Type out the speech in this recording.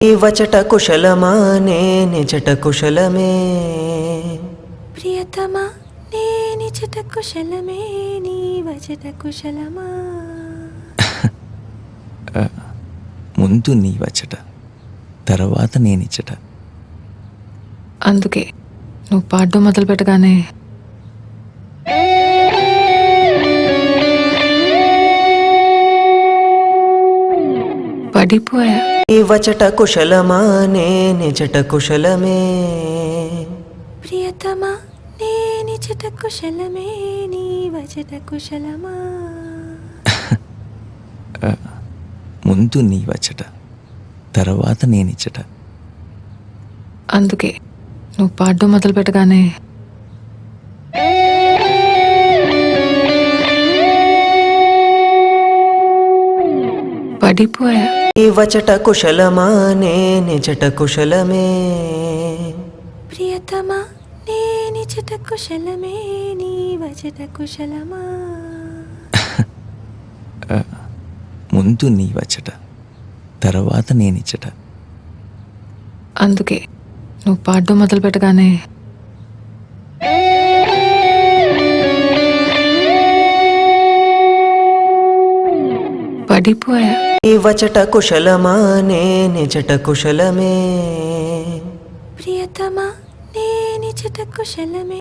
వచట కుశలమా నే నిజట కుశలమే ప్రియతమా నే నిజట కుశలమే నీ వచట కుశలమా ముందు నీ వచట తర్వాత నేనిచ్చట. అందుకే నువ్వు పాడడం మొదలు పెట్టగానే పడిపోయా. వచట కుశలమా నే నిజట కుశలమే ప్రియతమా నే నిజట కుశలమే నీ వచట కుశలమా ముందు నీ వచట తర్వాత నేనిచ్చట. అందుకే నువ్వు పాడడం మొదలు పెట్టగానే పడిపోయా. వచట కుశలమా నే నిజట కుశలమే ప్రియతమా నే నిజట కుశలమే నీ వచట కుశలమా ముందు నీ వచట తర్వాత నేనిచ్చట. అందుకే నువ్వు పాడడం మొదలు పెట్టగానే పడిపోయా. వచట కుశలమా నే నిజట కుశలమే ప్రియతమా నే నిజట కుశలమే